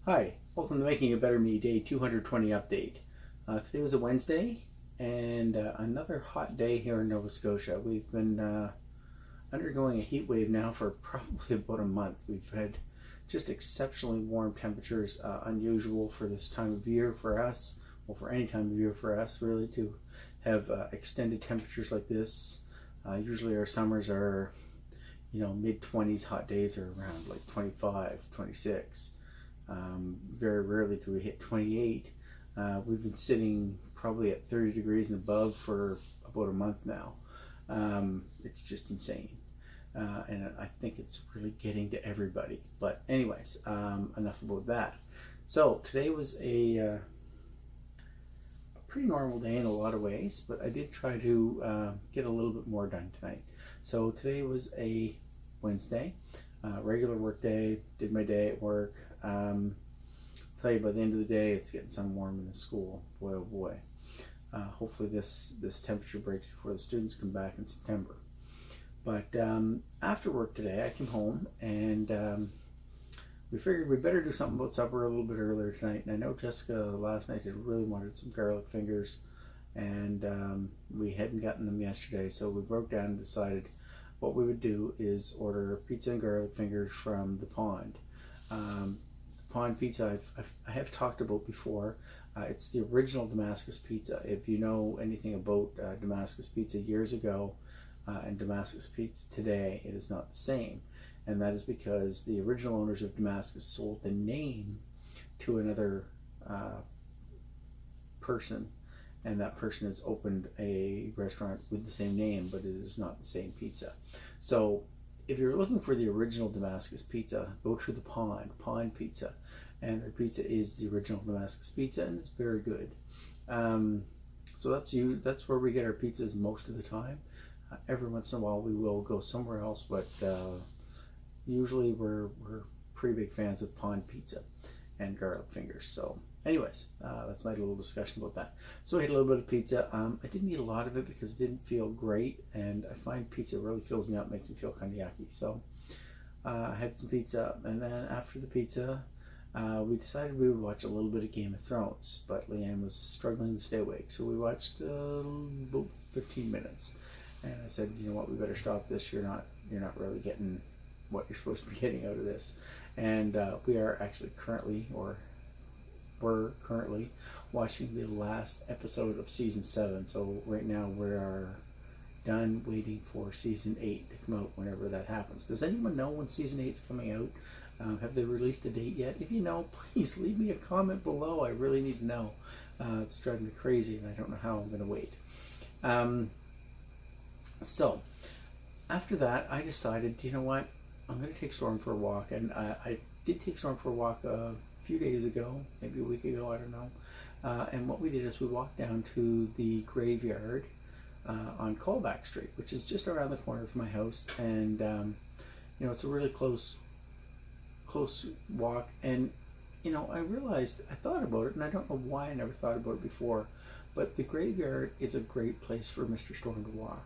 Hi, welcome to Making a Better Me Day 220 update. Today was a Wednesday and another hot day here in Nova Scotia. We've been undergoing a heat wave now for probably about a month. We've had just exceptionally warm temperatures, unusual for this time of year for us, well, for any time of year for us, really, to have extended temperatures like this. Usually our summers are, mid 20s, hot days are around like 25, 26. Very rarely do we hit 28. We've been sitting probably at 30 degrees and above for about a month now. It's just insane. And I think it's really getting to everybody. But anyways, enough about that. So today was a pretty normal day in a lot of ways, but I did try to get a little bit more done tonight. So today was a Wednesday, regular work day, did my day at work. Tell you, by the end of the day, it's getting some warm in the school. Boy, oh boy. Hopefully this temperature breaks before the students come back in September. But after work today, I came home and we figured we better do something about supper a little bit earlier tonight. And I know Jessica last night had really wanted some garlic fingers, and we hadn't gotten them yesterday, so we broke down and decided what we would do is order pizza and garlic fingers from the Pond. Pond pizza I have talked about before. It's the original Damascus pizza. If you know anything about Damascus pizza years ago and Damascus pizza today, it is not the same. And that is because the original owners of Damascus sold the name to another person, and that person has opened a restaurant with the same name, but it is not the same pizza. So if you're looking for the original Damascus pizza, go to the Pond Pizza, and their pizza is the original Damascus pizza, and it's very good. So that's where we get our pizzas most of the time. Every once in a while we will go somewhere else, but usually we're pretty big fans of Pond Pizza and garlic fingers. So anyways, that's my little discussion about that. So I had a little bit of pizza. I didn't eat a lot of it because it didn't feel great, and I find pizza really fills me up, makes me feel kind of yucky. So I had some pizza, and then after the pizza, we decided we would watch a little bit of Game of Thrones, but Leanne was struggling to stay awake, so we watched about 15 minutes. And I said, you know what, we better stop this. You're not really getting what you're supposed to be getting out of this. And we are actually we're currently watching the last episode of season 7. So right now we are done waiting for season 8 to come out whenever that happens. Does anyone know when season 8 is coming out? Have they released a date yet? If you know, please leave me a comment below. I really need to know. It's driving me crazy, and I don't know how I'm going to wait. So after that, I decided, you know what, I'm going to take Storm for a walk. And I did take Storm for a walk a few days ago, maybe a week ago, I don't know. And what we did is we walked down to the graveyard on Callback Street, which is just around the corner from my house. And it's a really close walk. And I realized, I thought about it, and I don't know why I never thought about it before, but the graveyard is a great place for Mr. Storm to walk.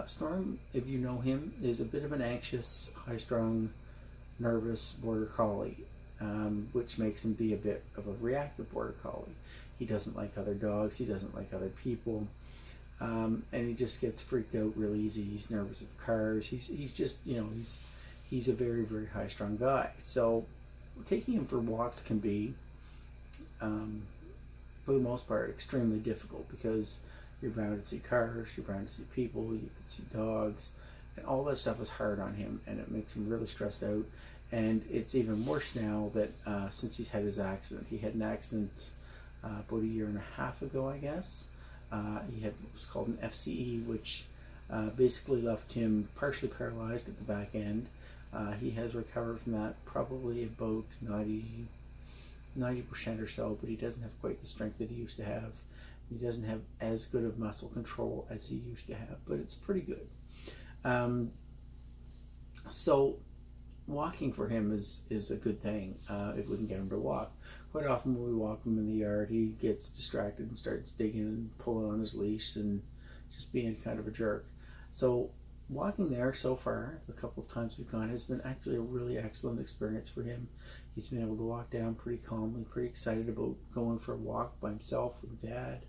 Storm, if you know him, is a bit of an anxious, high-strung, nervous border collie, which makes him be a bit of a reactive border collie. He doesn't like other dogs, he doesn't like other people, and he just gets freaked out real easy. He's nervous of cars. He's just, he's a very, very high-strung guy. So taking him for walks can be, for the most part, extremely difficult, because you're bound to see cars, you're bound to see people, you can see dogs, and all that stuff is hard on him, and it makes him really stressed out. And it's even worse now that since he's had his accident. He had an accident about a year and a half ago, I guess. He had what was called an FCE, which basically left him partially paralyzed at the back end. He has recovered from that probably about 90% or so, but he doesn't have quite the strength that he used to have. He doesn't have as good of muscle control as he used to have, but it's pretty good. So walking for him is a good thing if we can get him to walk. Quite often when we walk him in the yard, he gets distracted and starts digging and pulling on his leash and just being kind of a jerk. So walking there so far, the couple of times we've gone, has been actually a really excellent experience for him. He's been able to walk down pretty calmly, pretty excited about going for a walk by himself with Dad.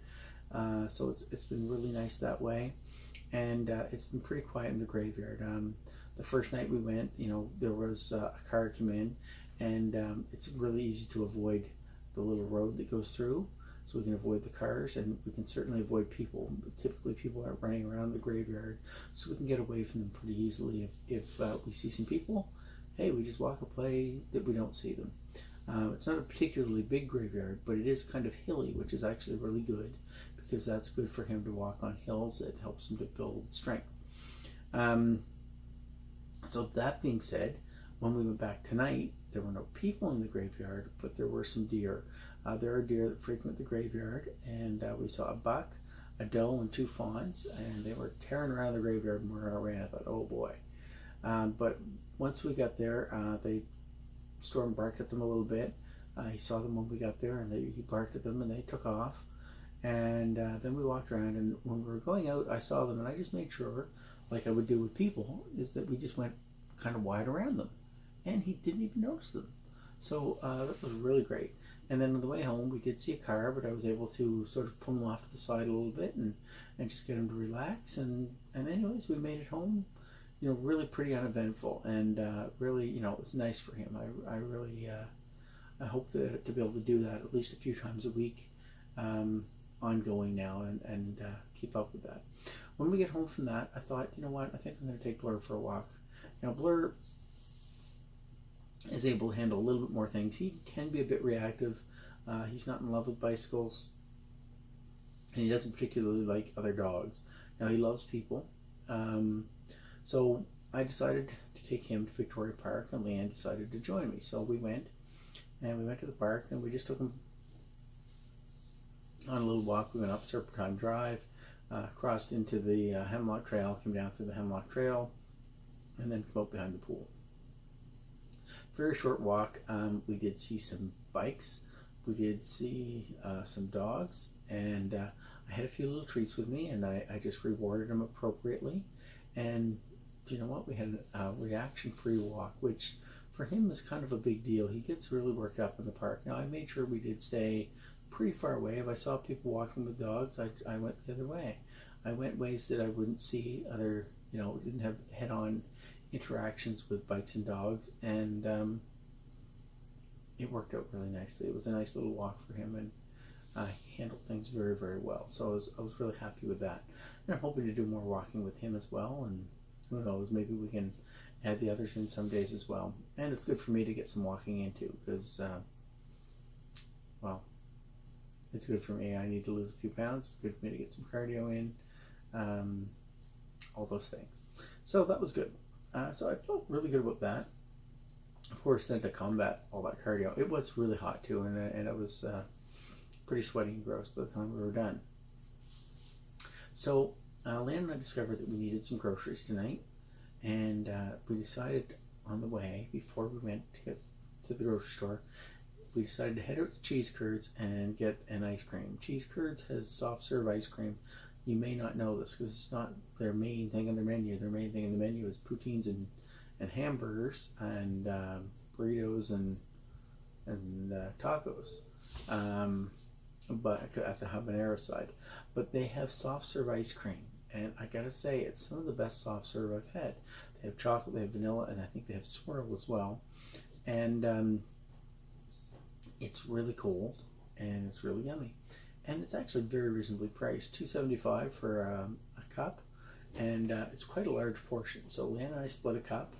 So it's been really nice that way. And it's been pretty quiet in the graveyard. The first night we went, there was a car came in, and it's really easy to avoid the little road that goes through, so we can avoid the cars, and we can certainly avoid people. Typically people aren't running around the graveyard, so we can get away from them pretty easily. If we see some people, hey, we just walk a way that we don't see them. It's not a particularly big graveyard, but it is kind of hilly, which is actually really good, because that's good for him to walk on hills. It helps him to build strength. So that being said, when we went back tonight, there were no people in the graveyard, but there were some deer. There are deer that frequent the graveyard, and we saw a buck, a doe, and 2 fawns, and they were tearing around the graveyard and where I ran. I thought, oh boy. But once we got there, Storm barked at them a little bit. He saw them when we got there, and he barked at them, and they took off. And then we walked around, and when we were going out, I saw them, and I just made sure, like I would do with people, is that we just went kind of wide around them, and he didn't even notice them. So that was really great. And then on the way home, we did see a car, but I was able to sort of pull him off to the side a little bit and just get him to relax. And anyways, we made it home, really pretty uneventful, and really, it was nice for him. I really, I hope to be able to do that at least a few times a week, ongoing now, and keep up with that. When we get home from that, I thought, you know what, I think I'm going to take Blur for a walk. Now, Blur is able to handle a little bit more things. He can be a bit reactive. He's not in love with bicycles, and he doesn't particularly like other dogs. Now, he loves people. So I decided to take him to Victoria Park, and Leanne decided to join me. So we went to the park, and we just took him on a little walk. We went up Serpentine Drive, crossed into the Hemlock Trail, came down through the Hemlock Trail, and then came out behind the pool. Very short walk. We did see some bikes. We did see some dogs, and I had a few little treats with me, and I just rewarded him appropriately. And you know what? We had a reaction-free walk, which for him is kind of a big deal. He gets really worked up in the park. Now, I made sure we did stay pretty far away. If I saw people walking with dogs, I went the other way. I went ways that I wouldn't see other, didn't have head-on interactions with bikes and dogs, and it worked out really nicely. It was a nice little walk for him, and he handled things very, very well. So I was really happy with that. And I'm hoping to do more walking with him as well, and who knows, maybe we can add the others in some days as well. And it's good for me to get some walking into, because, well, it's good for me. I need to lose a few pounds. It's good for me to get some cardio in, all those things. So that was good. So I felt really good about that. Of course, then to combat all that cardio, it was really hot too, and it was pretty sweaty and gross by the time we were done. So Leanne and I discovered that we needed some groceries tonight, and we decided on the way, before we went to get to the grocery store, we decided to head out to Cheese Curds and get an ice cream. Cheese Curds has soft serve ice cream. You may not know this because it's not their main thing on their menu. Their main thing on the menu is poutines and hamburgers and burritos and tacos, but at the habanero side. But they have soft serve ice cream, and I gotta say, it's some of the best soft serve I've had. They have chocolate, they have vanilla, and I think they have swirl as well. And it's really cold, and it's really yummy. And it's actually very reasonably priced, $2.75 for a cup, and it's quite a large portion. So Leanne and I split a cup,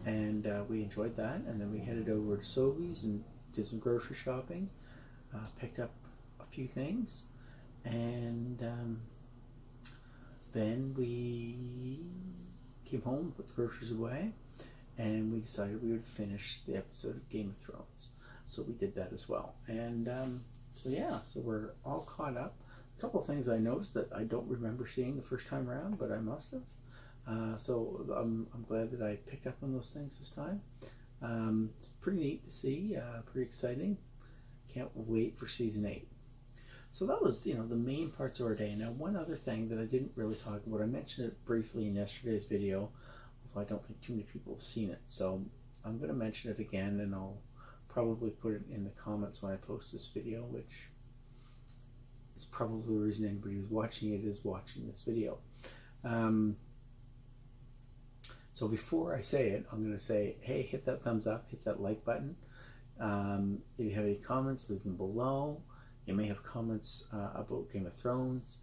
and we enjoyed that. And then we headed over to Sobeys and did some grocery shopping, picked up a few things, and then we came home, put the groceries away, and we decided we would finish the episode of Game of Thrones. So we did that as well. And so yeah, so we're all caught up. A couple of things I noticed that I don't remember seeing the first time around, but I must have. So I'm glad that I picked up on those things this time. It's pretty neat to see, pretty exciting. Can't wait for season 8. So that was, the main parts of our day. Now, one other thing that I didn't really talk about, I mentioned it briefly in yesterday's video, although I don't think too many people have seen it. So I'm going to mention it again, and I'll probably put it in the comments when I post this video, which is probably the reason anybody who's watching it is watching this video. So before I say it, I'm going to say, hey, hit that thumbs up, hit that like button. If you have any comments, leave them below. You may have comments about Game of Thrones.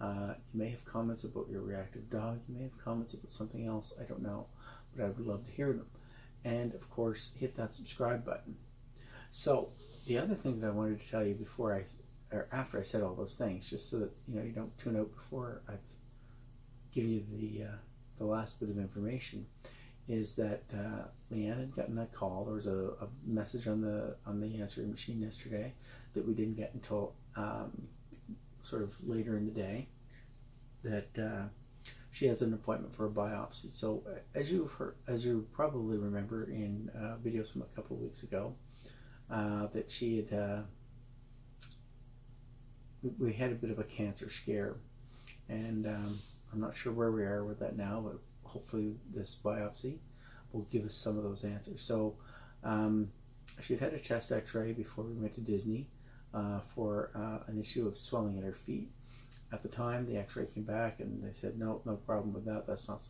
You may have comments about your reactive dog. You may have comments about something else. I don't know, but I would love to hear them. And of course, hit that subscribe button. So the other thing that I wanted to tell you after I said all those things, just so that you don't tune out before I've given you the last bit of information, is that Leanne had gotten a call. There was a message on the answering machine yesterday that we didn't get until sort of later in the day, that she has an appointment for a biopsy. So as you probably remember in videos from a couple of weeks ago, that she had we had a bit of a cancer scare, and I'm not sure where we are with that now, but hopefully this biopsy will give us some of those answers. So she had a chest x-ray before we went to Disney for an issue of swelling in her feet. At the time, the x-ray came back and they said, no problem with that. That's not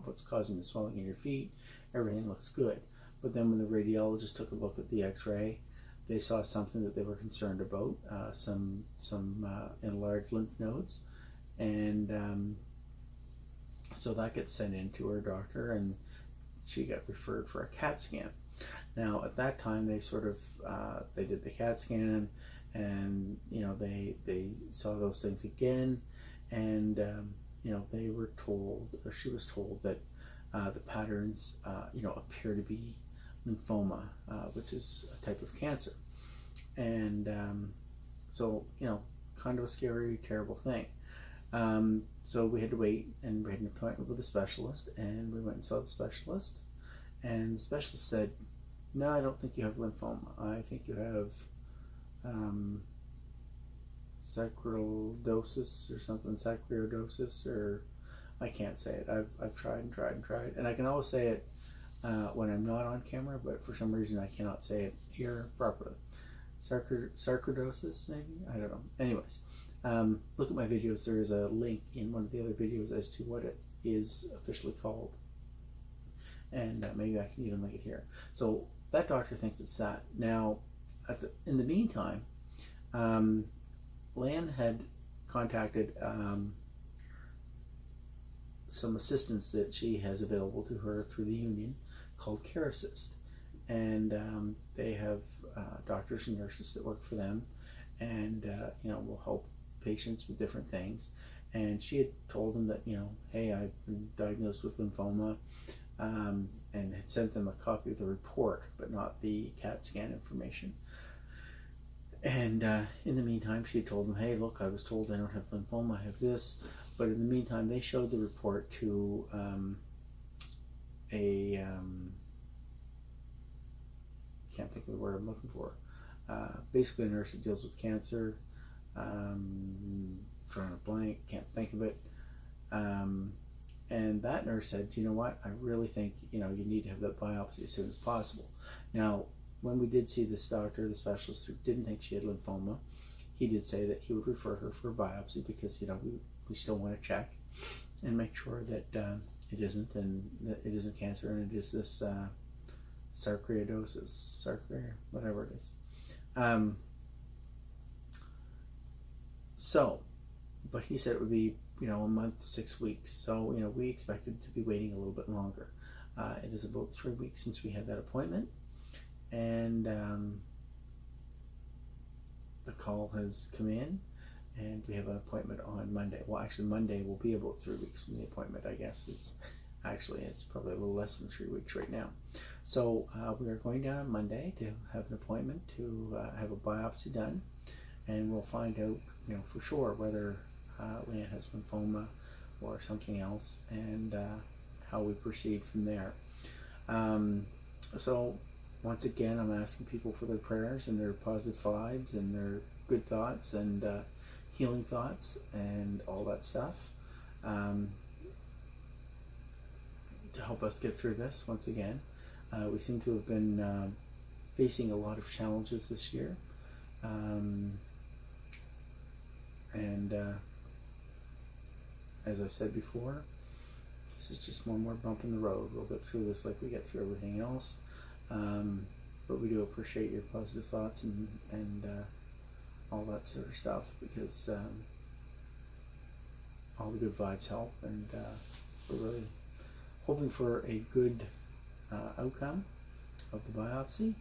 what's causing the swelling in your feet. Everything looks good. But then when the radiologist took a look at the x-ray, they saw something that they were concerned about, some enlarged lymph nodes. And so that gets sent in to her doctor, and she got referred for a CAT scan. Now, at that time, they sort of they did the CAT scan, and they saw those things again, and they were told, or she was told, that the patterns appear to be lymphoma, which is a type of cancer, and so kind of a scary, terrible thing. So we had to wait, and we had an appointment with a specialist, and we went and saw the specialist, and the specialist said, no, I don't think you have lymphoma. I think you have sarcoidosis or something, sarcoidosis, or I can't say it. I've tried and tried and tried, and I can always say it when I'm not on camera, but for some reason I cannot say it here properly. Sarcoidosis, maybe? I don't know. Anyways, look at my videos. There is a link in one of the other videos as to what it is officially called, and maybe I can even link it here. So that doctor thinks it's that. Now, in the meantime, Leanne had contacted some assistants that she has available to her through the union called Care Assist, and they have doctors and nurses that work for them, and will help patients with different things. And she had told them that, hey, I've been diagnosed with lymphoma, and had sent them a copy of the report, but not the CAT scan information. And in the meantime, she told them, hey, look, I was told I don't have lymphoma, I have this. But in the meantime, they showed the report to can't think of the word I'm looking for. Basically a nurse that deals with cancer. Drawing a blank, can't think of it. And that nurse said, you know what, I really think you need to have that biopsy as soon as possible. Now, when we did see this doctor, the specialist who didn't think she had lymphoma, he did say that he would refer her for a biopsy because we still want to check and make sure that it isn't, and that it isn't cancer, and it is this sarcoidosis, whatever it is. But he said it would be a month to 6 weeks. So we expected to be waiting a little bit longer. It is about 3 weeks since we had that appointment, and the call has come in, and we have an appointment on Monday. Well, actually, Monday will be about 3 weeks from the appointment, I guess. It's probably a little less than 3 weeks right now. So we are going down on Monday to have an appointment to have a biopsy done, and we'll find out, for sure whether Leanne has lymphoma or something else, and how we proceed from there. So once again, I'm asking people for their prayers and their positive vibes and their good thoughts and healing thoughts and all that stuff to help us get through this once again. We seem to have been facing a lot of challenges this year. And as I've said before, this is just one more bump in the road. We'll get through this like we get through everything else. But we do appreciate your positive thoughts and all that sort of stuff, because all the good vibes help, and we're really hoping for a good outcome of the biopsy,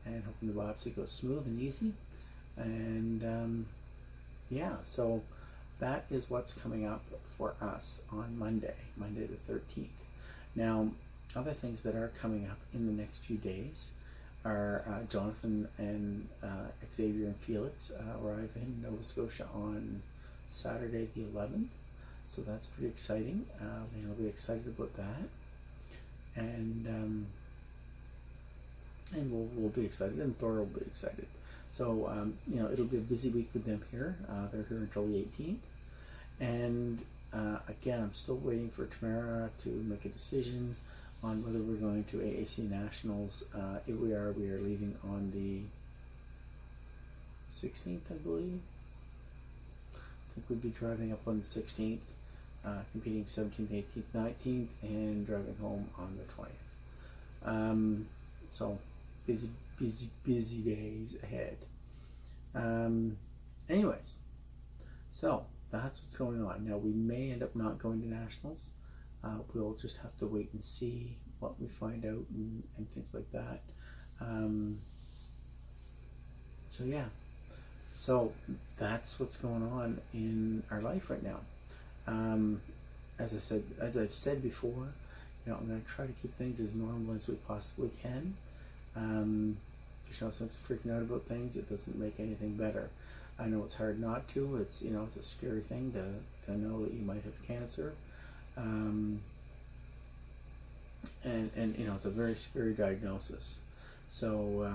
and hoping the biopsy goes smooth and easy. And yeah, so that is what's coming up for us on Monday the 13th. Now, other things that are coming up in the next few days are Jonathan and Xavier and Felix arrive in Nova Scotia on Saturday the 11th. So that's pretty exciting. They'll be excited about that. And we'll be excited, and Thor will be excited. So, it'll be a busy week with them here. They're here until the 18th. And again, I'm still waiting for Tamara to make a decision on whether we're going to AAC Nationals. If we are leaving on the 16th, I believe. I think we'd be driving up on the 16th, competing 17th, 18th, 19th, and driving home on the 20th. So busy days ahead. Anyways, so that's what's going on. Now, we may end up not going to Nationals. We'll just have to wait and see what we find out and things like that. So yeah, so that's what's going on in our life right now. As I've said before, I'm going to try to keep things as normal as we possibly can. There's no sense of freaking out about things. It doesn't make anything better. I know it's hard not to. It's it's a scary thing to know that you might have cancer. And it's a very scary diagnosis. So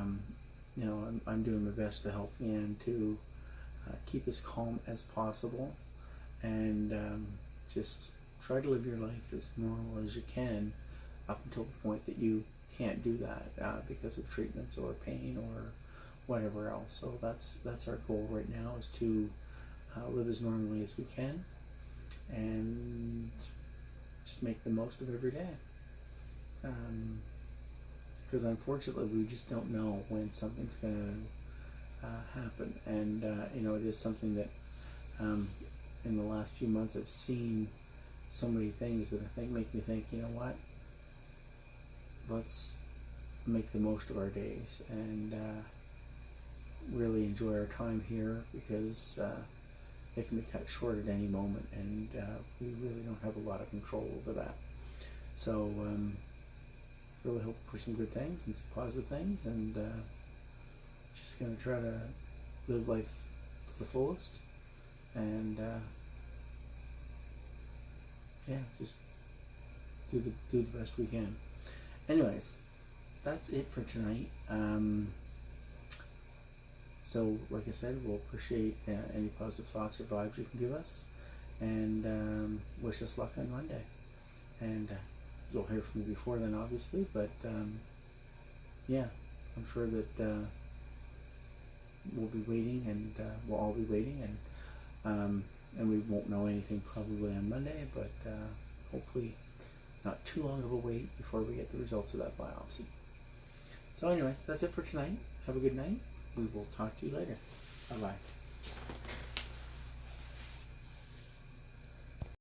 I'm doing my best to help Leanne to keep as calm as possible, and just try to live your life as normal as you can up until the point that you can't do that because of treatments or pain or whatever else. So that's our goal right now, is to live as normally as we can and just make the most of every day. Because unfortunately we just don't know when something's going to happen, and it is something that in the last few months I've seen so many things that I think make me think, you know what, let's make the most of our days and really enjoy our time here, because it can be cut short at any moment, and we really don't have a lot of control over that. So really hope for some good things and some positive things, and just going to try to live life to the fullest, and just do the best we can. Anyways, that's it for tonight. So like I said, we'll appreciate any positive thoughts or vibes you can give us, and wish us luck on Monday. And you'll hear from me before then, obviously, but I'm sure that we'll be waiting, and we'll all be waiting, and we won't know anything probably on Monday, but hopefully not too long of a wait before we get the results of that biopsy. So anyways, that's it for tonight. Have a good night. We will talk to you later. Bye-bye.